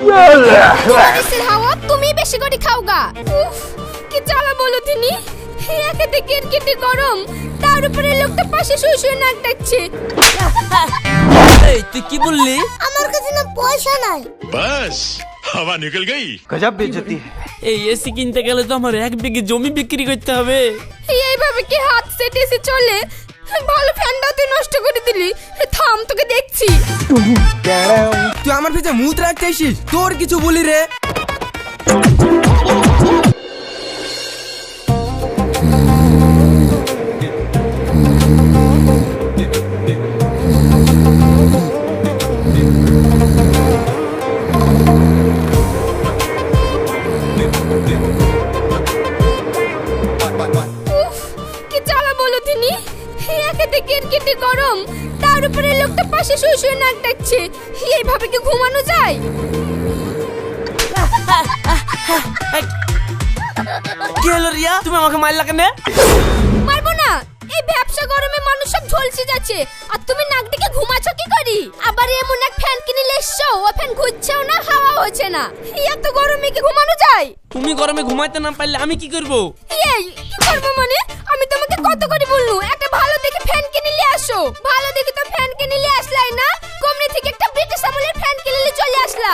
বারিশের হাওয়া তুমি বেশি করে খাওগা। উফ কি জ্বালা বলো তিনি, একে থেকে কেটে গরম, তার উপরে লোকটা পাশে শুয়ে শুয়ে নাক ডাকছে। এই তুই কি বললি? আমার কাছে না পয়সা নাই। बस हवा निकल गई। गजब बेइज्जती है। এই এসি কিনতে গেলে তো আমার 1 বিঘে জমি বিক্রি করতে হবে। এইভাবে কি হাত সেট এসে চলে? ভালো ফ্যানটাও তুই নষ্ট করে দিলি। থাম তোকে দেখছি। তুই আমার পিছে মুখ রাখতেছিস, তোর কিছু বলি রে। উফ কি জ্বালা বলো তিনি, একে থেকে কেটে গরম, তার উপরে লোকটা পাশে শুয়ে শুয়ে নাক ডাকছে। এইভাবে কি ঘুমানো যায়? কি হলো রিয়া, তুমি আমাকে মারলা কেন? মারবো না, এই ব্যবসা গরমে মানুষ সব ঝলসে যাচ্ছে, আর তুমি নাক ডেকে ঘুমাচ্ছ কি করি? আবার এমন এক ফ্যান কিনে এসছো, ও ফ্যান ঘুরছেও না, হাওয়া হচ্ছে না। এত গরমে কি ঘুমানো যায়? তুমি গরমে ঘুমাইতে না পারলে আমি কি করব? এই কি করবো মানে? আমি তোমাকে কত করে বললু একটা ভালো দেখে ফ্যান কিনে নিয়ে আসো। ভালো দেখে তো ফ্যান কিনে নিয়ে আসলাই না, কোম্পানি থেকে একটা ব্রিটিশ আমলের ফ্যান কিনে নিয়ে চলে আসলা।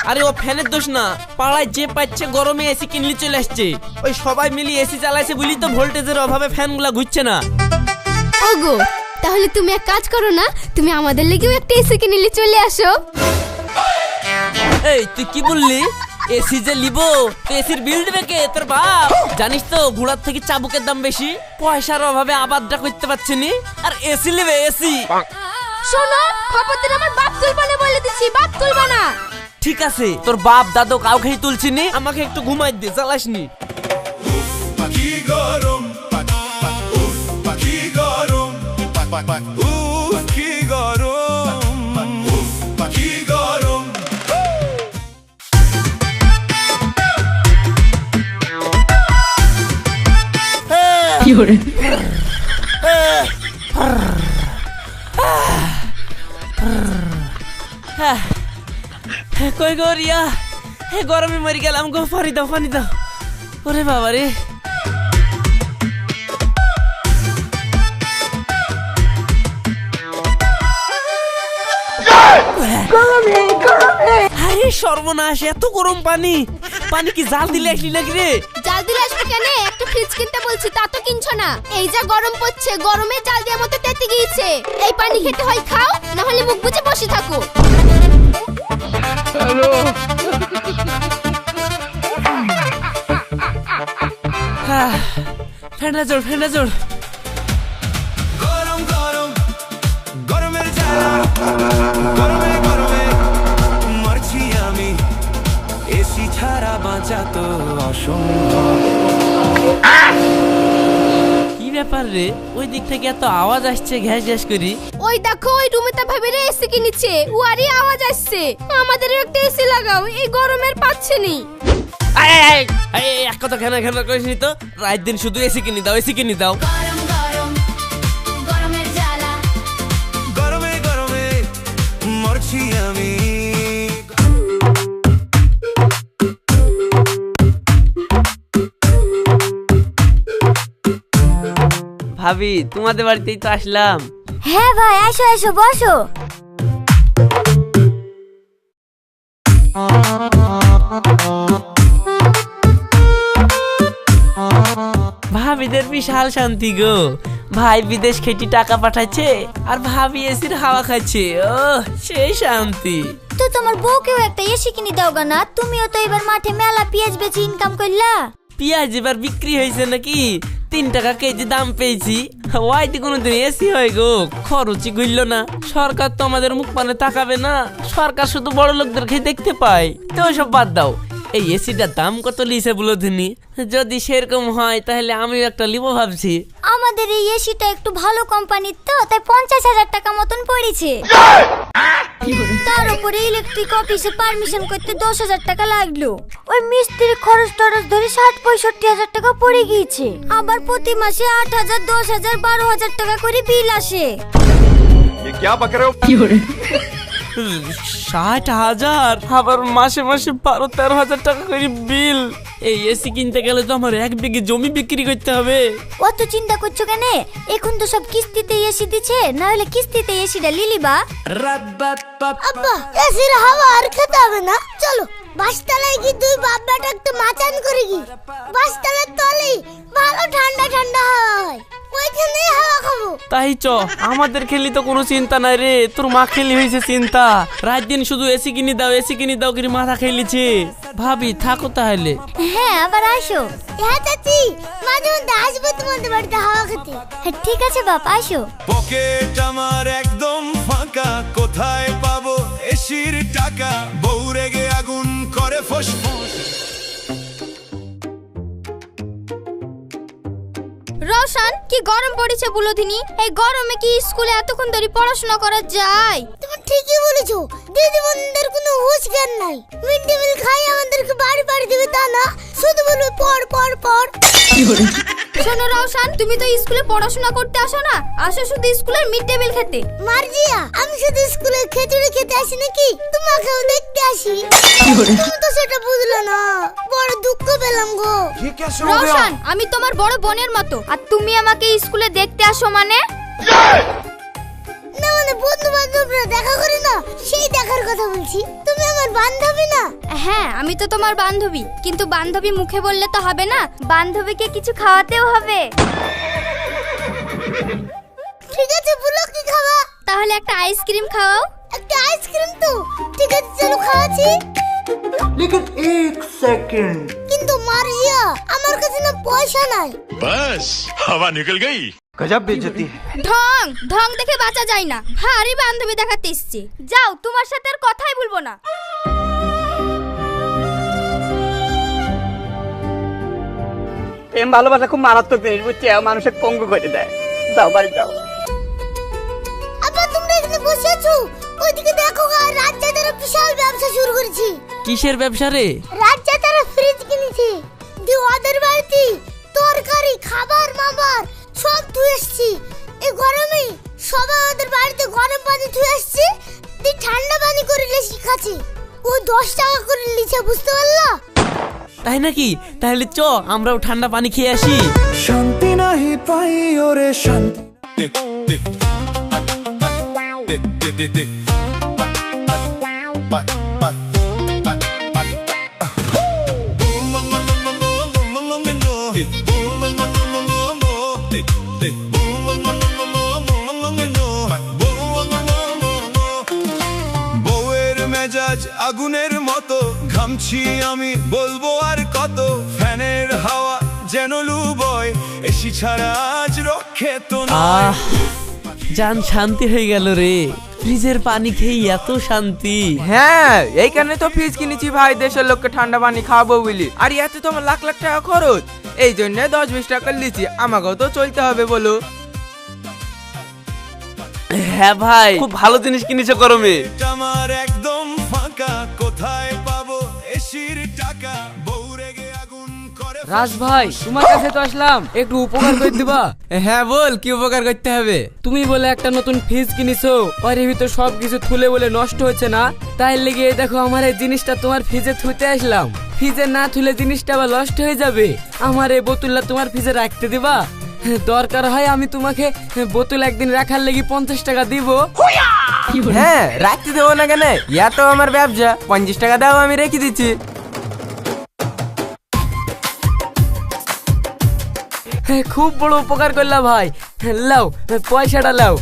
আরে ও ফ্যানের দোষ না, পাড়ায় যে পাচ্ছে গরমে এসি কিনলি চলে আসছে। ওই সবাই মিলে এসি চালাইছে বলি তো ভোল্টেজের অভাবে ফ্যানগুলা ঘুরছে না। ওগো তাহলে তুমি এক কাজ করো না, তুমি আমাদের লেগেও একটা এসি কিনে নিয়ে চলে আসো। এই তুই কি বললি? এসি যে লিবো তো এসির বিল দেবে কে? তোর বাপ। জানিস তো ঘোড়ার থেকে চাবুকের দাম বেশি, পয়সার অভাবে আবাদটা করতে পারছি নি, আর এসি লিবে এসি। শোনো খবরদার আমার বাপ তুলবা না বলে দিছি, বাপ তুলবা না। ঠিক আছে, তোর বাপ দাদু কাউকেই তুলছি নি, আমাকে একটু ঘুমাই দে, চালাসনি। পাখি গরম, পাখি গরম, পাখি গরম, পাখি গরম। কি করে? কই গো রিয়া, গরমে মরে গেলাম গো, পানি দাও পানি দাও। ওরে বাবা রে। হায় সর্বনাশ, এত গরম পানি! পানি কি জাল দিলে আসলি নাকি রে? জাল দিলে আসবে কেন? একটা ফ্রিজ কিনতে বলছি, তা তো কিনছো না। এই যা গরম পড়ছে, গরমে জাল দেওয়ার মতো তেতে গিয়েছে। এই পানি খেতে হয় খাও, না হলে মুখ বুজে বসে থাকো। ফেনা জোর ফেনা জোর। গরম গরম, গরমের জ্বালা, গরমে গরমে মরছি আমি, এসি ছাড়া বাঁচা তো অসম্ভব। কি ব্যাপার রে, ওই দিক থেকে এত আওয়াজ আসছে ঘ্যাস ঘ্যাস করি? ওই দেখো ওই রুমে তা ভাবিরে এসি কিনেছে, ওয়ারি আওয়াজ আসছে। আমাদের একটা এসি লাগাও, এই গরমের পাচ্ছে নি। এক কথা ঘেনা ঘেনা করিস নি তো, রাত দিন শুধু এসি কিনে দাও এসি কিনে দাও। গরম গরম, গরমের জ্বালা। গরমে গরমে মরছি আমি। ভাবি তোমাদের বাড়িতেই তো আসলাম। হ্যাঁ ভাই আসো আসো বসো। ভাবিদের বিশাল শান্তি গো, ভাই বিদেশ খেটি টাকা পাঠাচ্ছে আর ভাবি এসির হাওয়া খাচ্ছে, ও সেই শান্তি। তো তোমার বউকেও একটা এসি কিনে দাও গা না, তুমিও তো এবার মাঠে মেলা পেঁয়াজ বেচে ইনকাম করলা। পেঁয়াজ এবার বিক্রি হয়েছে নাকি? 3 টাকা কেজি দাম পেয়েছি। ওয়াইতে কোনোদিন এসি হয় গো, খরচই গুললো না। সরকার তো আমাদের মুখ পানে তাকাবে না, সরকার শুধু বড় লোকদেরকে দেখতে পায়। তো সব বাদ দাও, এই এসিটার দাম কত লিছে বলো দিনি? যদি সেরকম হয় তাহলে আমিও একটা লিবো ভাবছি। আমাদের এই এসিটা একটু ভালো কোম্পানির তো, তাই 50,000 টাকা মতন পড়েছে। তার উপরে ইলেকট্রিক অফিসে পারমিশন করতে 10,000 টাকা লাগলো। ওই মিস্ত্রির খরচ টরচ ধরে 60-65,000 টাকা পড়ে গিয়েছে। আবার প্রতি মাসে 8,000, 10,000, 12,000 টাকা করে বিল আসে। ये क्या बक रहे हो? 60,000, আবার মাসে মাসে 12-13 হাজার টাকা করে বিল। এই এসি কিনতে গেলে তো আমার 1 বিঘে জমি বিক্রি করতে হবে। অত চিন্তা করছো কেন? এখন তো সব কিস্তিতে এসি দিচ্ছে, না হলে কিস্তিতে এসিটা লিলিবা। আব্বা, এসির হাওয়া আর খেতে হবে না, চলো বাসতলায় কি দুই বাপ বেটা একটু মাচান করে কি। বাসতলার তলেই ভালো ঠান্ডা ঠান্ডা হাওয়া হয়, ওইখানেই হাওয়া খাবো। তাই চ, আমাদের খেলি তো কোনো চিন্তা নাই রে, তোর মা খেলি হয়েছে চিন্তা। রাত দিন শুধু এসি কিনে দাও এসি কিনে দাও করে মাথা খেলিছে। ভাবি থাকো তাহলে। হ্যাঁ, আবার আসো। হ্যাঁ চাচি, মাঝে মধ্যে আসবো তোমাদের বাড়িতে হাওয়া খেতে। হ্যাঁ ঠিক আছে বাপ, আসো। পকেট আমার একদম ফাঁকা, কোথায় পাবো এসির টাকা? বউ রেগে আগুন করে ফসফস। রওশন, কি গরম পড়েছে বলো দিনি, এই গরমে কি স্কুলে এতক্ষণ ধরে পড়াশোনা করা যায়? তুমি ঠিকই বলেছো, দিদিমণিদের কোনো হুঁশ জ্ঞান নাই। মিড ডে মিল খাই আমাদেরকে বাড়ি বাড়ি দিবে তা না, শুধু বলবে পড় পড় পড়। শোনো রওশন, তুমি তো স্কুলে পড়াশোনা করতে আসো না, আসো শুধু স্কুলের মিড ডে মিল খেতে। মার্জিয়া, আমি শুধু স্কুলে খিচুড়ি খেতে আসি নাকি, তোমাকেও দেখতে আসি। তুমি তো সেটা বুঝলে না, বড় দুঃখ পেলাম গো। রওশন, আমি তোমার বড় বোনের মতো, আর তুমি আমাকে স্কুলে দেখতে আসো মানে? না মানে বন্ধু বান্ধবরা দেখা করে না, সেই দেখার কথা বলছি। তুমি আমার বান্ধবী না? হ্যাঁ, আমি তো তোমার বান্ধবী, কিন্তু বান্ধবী মুখে বললে তো হবে না, বান্ধবীকে কিছু খাওয়াতেও হবে। ঠিক আছে, বলো কি খাওয়া? তাহলে একটা আইসক্রিম খাওয়াও। একটা আইসক্রিম তো ঠিক আছে, চলো খাওয়াচ্ছি। लेकिन एक सेकंड কিন্তু মারিয়া, আমার কাছে না পয়সা নাই। बस हवा निकल गई। गजब बेइज्जती है। ঢং ঢং দেখে বাঁচা যায় না, ভারী বান্ধবী দেখাতে এসেছি। যাও, তোমার সাথে আর কথাই বলবো না। প্রেম ভালোবাসা খুব মারাত্মক জিনিস, বুঝছে, মানুষের পঙ্গু করে দেয়। যাও বাড়ি যাও। আব্বা, তোমরা এখানে বসে আছো, ওইদিকে দেখো, রাজ্জাদারা বিশাল ব্যবসা শুরু করেছে। কিসের ব্যবসা রে? রাজ্জাদারা ফ্রিজ কিনেছে, দিয়ে ওদের বাড়িতে তরকারি খাবার মাবার সব ধুয়ে এসছি। এই গরমে সবাই ওদের বাড়িতে গরম পানি ধুয়ে এসছে, দিয়ে ঠান্ডা পানি করে লেসি খাচ্ছে। ও 10 টাকা করে লিছে, বুঝতে পারলা? তাই নাকি? তাহলে চ, আমরাও ঠান্ডা পানি খেয়ে আসি। শান্তি নাহি পাই ওরে শান্তি। বউয়ের মেজাজ আগুনের মতো, ঘামছি আমি বলবো আর কত। ফ্যানের হাওয়া যেন লু বয়, এসি ছাড়া আজ রক্ষে তো নয়। জান শান্তি হয়ে গেল রে, ফ্রিজের পানি খেয়ে এত শান্তি। হ্যাঁ, এইখানে তো ফ্রিজ কিনেছি ভাই, দেশের লোককে ঠান্ডা পানি খাওয়াবো বলি। আর এতে তো আমার লাখ লাখ টাকা খরচ, এই জন্য 10-20 টাকা লিচি, আমাকেও তো চলতে হবে বলো। হ্যাঁ ভাই, খুব ভালো জিনিস কিনেছো গরমে। আমার একদম ফাঁকা, কোথায় পাবো এসির টাকা? বউ রেগে আগুন করে রাজ ভাই, তোমার কাছে তো আসলাম, একটু উপকার করে দিবা? হ্যাঁ বল, কি উপকার করতে হবে? তুমি বলে একটা নতুন ফ্রিজ কিনেছো, ওর ভিতর সবকিছু থুলে বলে নষ্ট হচ্ছে না, তাই লেগে দেখো আমার এই জিনিসটা তোমার ফ্রিজে থুতে আসলাম। ফ্রিজে না থুলে জিনিসটা আবার নষ্ট হয়ে যাবে, আমার এই বোতলটা তোমার ফ্রিজে রাখতে দিবা? দরকার হয় আমি তোমাকে বোতল একদিন রাখার লেগে 50 টাকা দিব। হ্যাঁ, রাখতে দেবো না কেন, ইয়া তো আমার ব্যবসা। 50 টাকা দাও, আমি রেখে দিচ্ছি। খুব বড় উপকার করলা ভাই, লাও পয়সাটা লাও।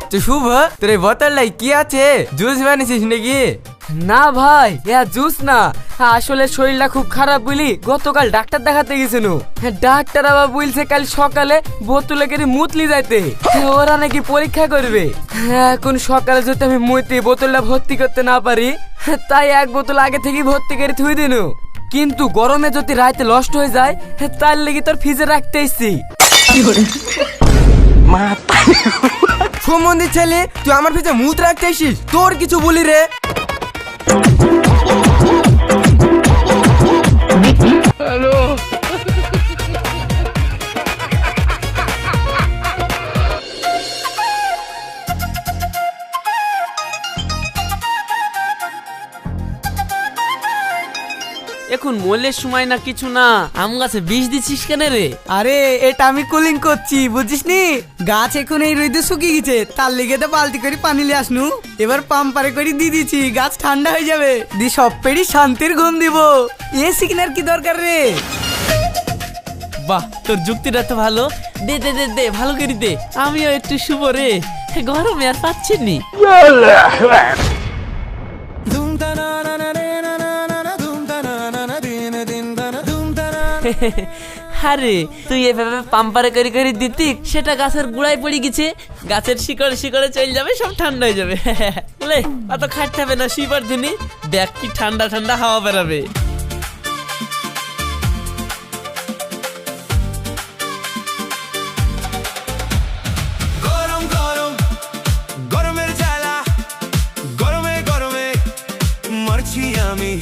তো শুভ, তোর এই বোতলটাই কি আছে? জুস বানিয়েছিস নাকি? না ভাই, জুস না, আসলে শরীরটা খুব খারাপ বলি গতকাল ডাক্তার দেখাতে গেছিল। ডাক্তার আবার বলছে কাল সকালে বোতলে করে মুতলি যাইতে, ওরা নাকি পরীক্ষা করবে। এখন সকালে যদি আমি মুতে বোতলটা ভর্তি করতে না পারি, তাই এক বোতল আগে থেকে ভর্তি করে থুই দিন। কিন্তু গরমে যদি রাতে নষ্ট হয়ে যায়, তার লেগে তোর ফ্রিজে রাখতে এসছি। সুমন্দির ছেলে, তুই আমার ফ্রিজে মুত রাখতে এসিস, তোর কিছু বলি রে? হ্যালো, এখন মোলের সময় না কিছু না, আম গাছে বিষ দিছিস কেন রে? আরে এটা আমি কুলিং করছি বুঝিস নি, গাছ এখন এই রোদে শুকিয়ে গেছে, তার লেগে তো বালতি করে পানি নিয়ে আসনু, এবার পাম্পারে করে দিয়ে দিছি, গাছ ঠান্ডা হয়ে যাবে, দি সব পেড়ি শান্তির ঘুম দিব। এসি কেনার কি দরকার রে? বাহ, তোর যুক্তিটা তো ভালো। দে দে দে দে, ভালো করে দে, আমিও একটু শুভ রে, গরমে আর পাচ্ছি নি। আরে তুই এভাবে পাম্পারে করে করে দিতি, সেটা গাছের গুড়ায় পড়ে গেছে, গাছের শিকড়ে শিকড়ে চলে যাবে, সব ঠান্ডা হয়ে যাবে। লে অত খাটতে হবে না, শিবার দিনই দেখ কি ঠান্ডা ঠান্ডা হাওয়া বেরাবে। গরম গরম গরমের জ্বালা, গরমে গরমে মরছি আমি।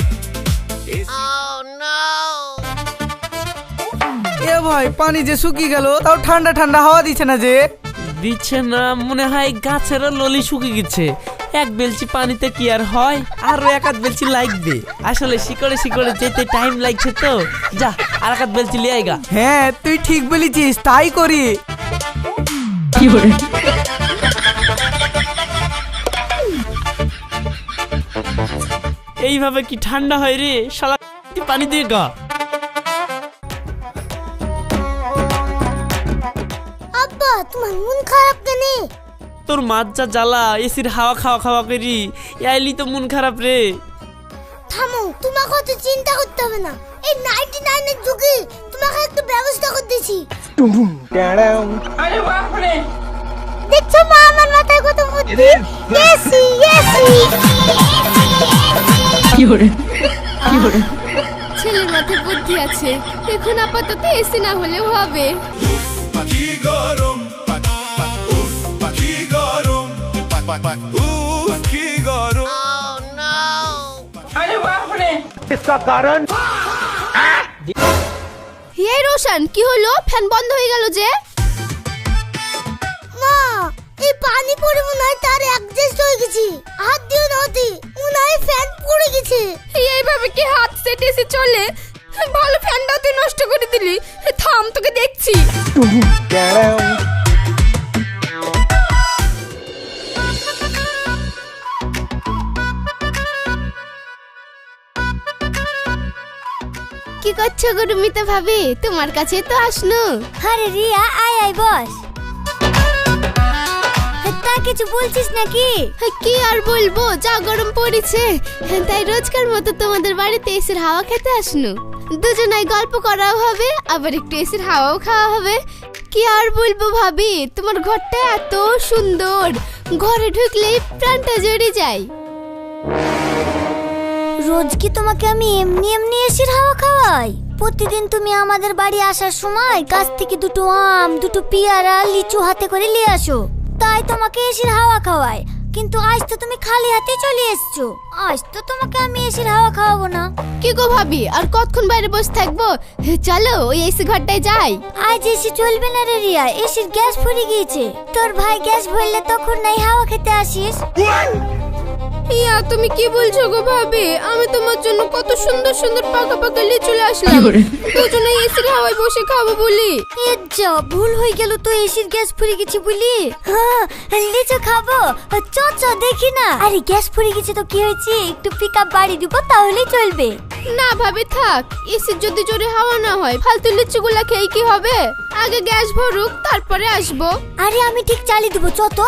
এ ভাই পানি যে শুকিয়ে গেল, তাও ঠান্ডা ঠান্ডা হাওয়া দিচ্ছে না যে। দিচ্ছে না মনে হয়, গাছেরও ললি শুকিয়ে গেছে, এক বেলচি পানিতে কি আর হয়, আরো এক আধ বেলচি লাগবে, আসলে শিকড়ে শিকড়ে যেতে টাইম লাগছে তো, যা আর এক আধ বেলচি লিয়ে আইগা। হ্যাঁ তুই ঠিক বলেছিস, তাই করি। এইভাবে কি ঠান্ডা হয় রে শালা, পানি দিয়ে গা। আব্বা তোমার মন খারাপ কেন? তোর মাছ যা জ্বালা, এসির হাওয়া খাওয়া খাওয়া করি, আইলি তো মন খারাপ রে। থামো, তোমাকে অত চিন্তা করতে হবে না, এই 99 এর যুগে তোমাকে একটা ব্যবস্থা করে দিয়েছি। দেখছো মা আমার মাথায় কত বুদ্ধি। এসি এসি ছেলের মাথায় বুদ্ধি আছে, এখন আপাতত এসি না হলেও হবে। পাখি গরম, উফ পাখি গরম, উফ কি গরম। এই রোশন কি হলো, ফ্যান বন্ধ হয়ে গেল যে? মা এই পানি পড়ে মনে হয় তার অ্যাডজাস্ট হয়ে গেছে, হাত দিও না হতে, মনে হয় ফ্যান পড়ে গেছে। এইভাবে কি হাত সেট এসে চলে? ভালো ফ্যানটা তুই নষ্ট করে দিলি, থাম তোকে দেখছি। কি করছো গুরুমিতা ভাবি, তোমার কাছে তো আসনু। আরে রিয়া আয় আয় বস। তা কিছু বলছিস নাকি? কি আর বলবো, যা গরম পড়েছে, তাই রোজকার মতো তোমাদের বাড়িতে এসির হাওয়া খেতে আসনু। দুজনাই গল্প করাও হবে, আবার একটু এসির হাওয়াও খাওয়া হবে। কি আর বলবো ভাবি, তোমার ঘরটা এত সুন্দর, ঘরে ঢুকলেই প্রাণটা জুড়ে যায়। রোজ কি তোমাকে আমি এমনি এমনি এসির হাওয়া খাওয়াই? প্রতিদিন তুমি আমাদের বাড়ি আসার সময় গাছ থেকে দুটো আম, দুটো পেয়ারা, লিচু হাতে করে নিয়ে আসো, তাই তোমাকে এসির হাওয়া খাওয়াই। কিন্তু আজ তো তুমি খালি হাতে চলে এসছো, আজ তো তোমাকে আমি এসির হাওয়া খাওয়াবো না। কি গো ভাবি, আর কতক্ষণ বাইরে বসে থাকবো? চলো ওই এসি ঘরটায় যাই। আজ এসি চলবে না রে রিয়া, এসির গ্যাস ফুরিয়ে গিয়েছে। তোর ভাই গ্যাস ভরলে তখন নাই হাওয়া খেতে আসিস। ইয়া তুমি কি বলছো গো ভাবি, আমি তোমার জন্য কত সুন্দর সুন্দর পাকা পাকা লিচু নিয়ে আসলাম, দুজনে এসির হাওয়ায় বসে খাবো বলি। এ যা ভুল হয়ে গেল তো, এসির গ্যাস ফুরিয়ে গেছে বলি। হ্যাঁ লিচু খাবো, চ চ দেখি না। আরে গ্যাস ফুরিয়ে গেছে তো কি হয়েছে, একটু পিকআপ বাড়ি দিব তাহলেই চলবে। না ভাবি থাক, এসির যদি জোরে হাওয়া না হয়, ফালতু লিচুগুলা খেয়ে কি হবে? আগে গ্যাস ভরুক তারপরে আসবো। আরে আমি ঠিক চালিয়ে দেবো, চ তো।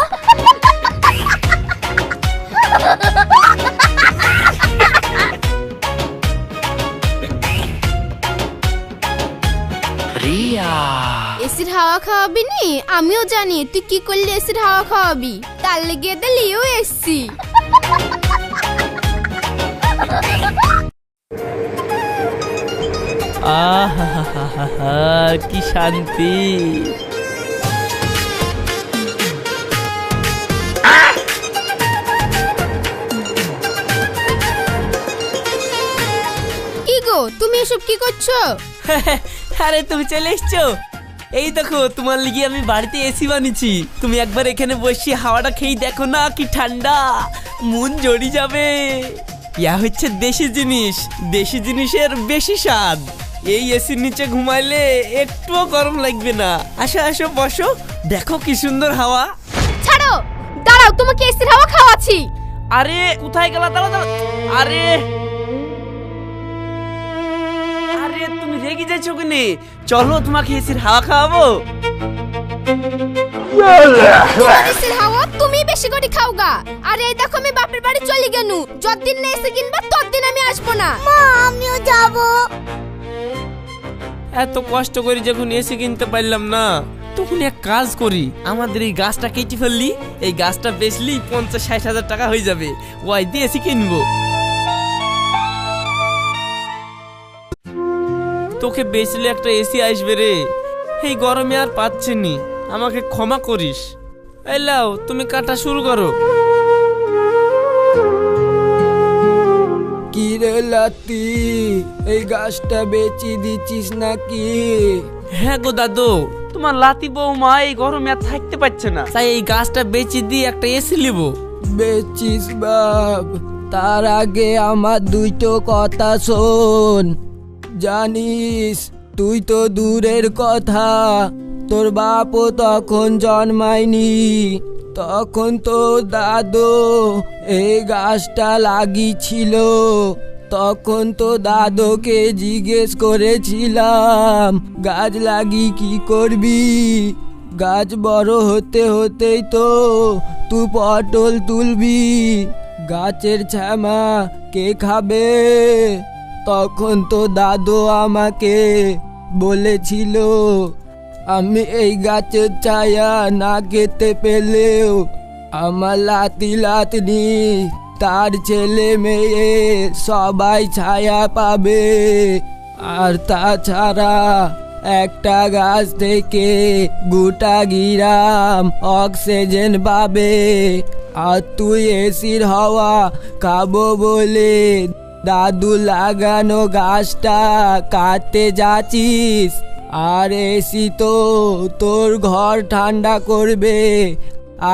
এসির হাওয়া খাওয়াবি নি? আমিও জানি তুই কি করলে এসির হাওয়া খাওয়াবি, তার লেগে দিলিও এসছি। আহা কি শান্তি। কি গো তুমি এসব কি করছো? আরে তুমি চলে এসছো, এই দেখো তোমার লিগে আমি বাড়িতে এসি বানিয়েছি, তুমি একবার এখানে বসে হাওয়াটা খেয়ে দেখো না, কি ঠান্ডা, মন জড়ি যাবে। ইয়া হচ্ছে দেশি জিনিস, দেশি জিনিসের বেশি স্বাদ। এই এসির নিচে ঘুমাইলে একটুও গরম লাগবে না। আসো আসো বসো, দেখো কি সুন্দর হাওয়া। ছাড়ো, দাঁড়াও, তোমাকে এসির হাওয়া খাওয়াচ্ছি। আরে কোথায় গেলা? দাঁড়াও দাঁড়াও। আরে আরে তুমি রেগে যাচ্ছো কেনে? চলো তোমাকে এসির হাওয়া খাওয়াবো। এসির হাওয়া তুমি বেশি করে খাওগা। আরে এই দেখো আমি বাপের বাড়ি চলে গেনু, যতদিন না এসে কিনবা ততদিন আমি আসবো না। মা আমিও যাব। এত কষ্ট করে যখন এসি কিনতে পারলাম না, তখন এক কাজ করি, আমাদের এই গাছটা কেটে ফেললি, এই গাছটা বেচলি 50-60 হাজার টাকা হয়ে যাবে, ওই দিয়ে এসি কিনবো। তোকে বেচলে একটা এসি আসবে রে, এই গরমে আর পাচ্ছি নি, আমাকে ক্ষমা করিস। এই লাও তুমি কাটা শুরু করো। কি রে লাতি, এই গাছটা বেচি দিচ্ছিস নাকি? হ্যাঁ গো দাদু, তোমার লাতি বৌমা এই গরমে আর থাকতে পারছে না, তাই এই গাছটা বেচে দিয়ে একটা এসি নিব। বেচিস বাপ, তার আগে আমার দুইটো কথা শোন। জানিস তুই তো দূরের কথা, তোর বাপও তখন জন্মায়নি, তখন তো দাদু এই গাছটা লাগিয়েছিল। তখন তো দাদুকে জিজ্ঞেস করেছিলাম গাছ লাগি কি করবি, গাছ বড় হতে হতেই তো তুই পটল তুলবি, গাছের ছামা কে খাবে? তখন তো দাদু আমাকে বলেছিল আমি এই গাছের ছায়া না খেতে পেলেও আমার লাতি লাতনি তার ছেলে মেয়ে সবাই ছায়া পাবে। আর তাছাড়া একটা গাছ থেকে গোটা গ্রাম অক্সিজেন পাবে। আর তুই এসির হাওয়া খাবো বলে দাদু লাগানো গাছটা কাটতে যাচ্ছিস। আর এসি তো তোর ঘর ঠান্ডা করবে,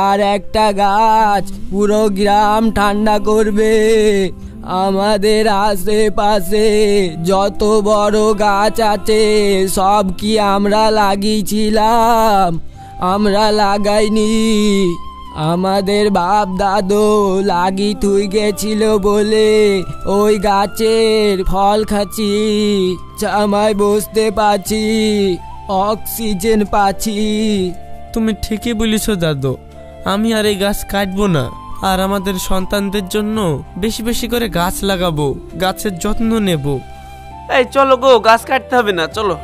আর একটা গাছ পুরো গ্রাম ঠান্ডা করবে। আমাদের আশেপাশে যত বড় গাছ আছে সব কি আমরা লাগিয়েছিলাম? আমরা লাগাইনি, আমাদের বাপ দাদু লাগি থুই গেছিল বলে ওই গাছের ফল খাচ্ছি, জামায় বসতে পাচ্ছি, অক্সিজেন পাচ্ছি। তুমি ঠিকই বলেছ দাদু, আমি আর এই গাছ কাটবো না, আর আমাদের সন্তানদের জন্য বেশি বেশি করে গাছ লাগাবো, গাছের যত্ন নেব। এই চলো গো, গাছ কাটতে হবে না, চলো।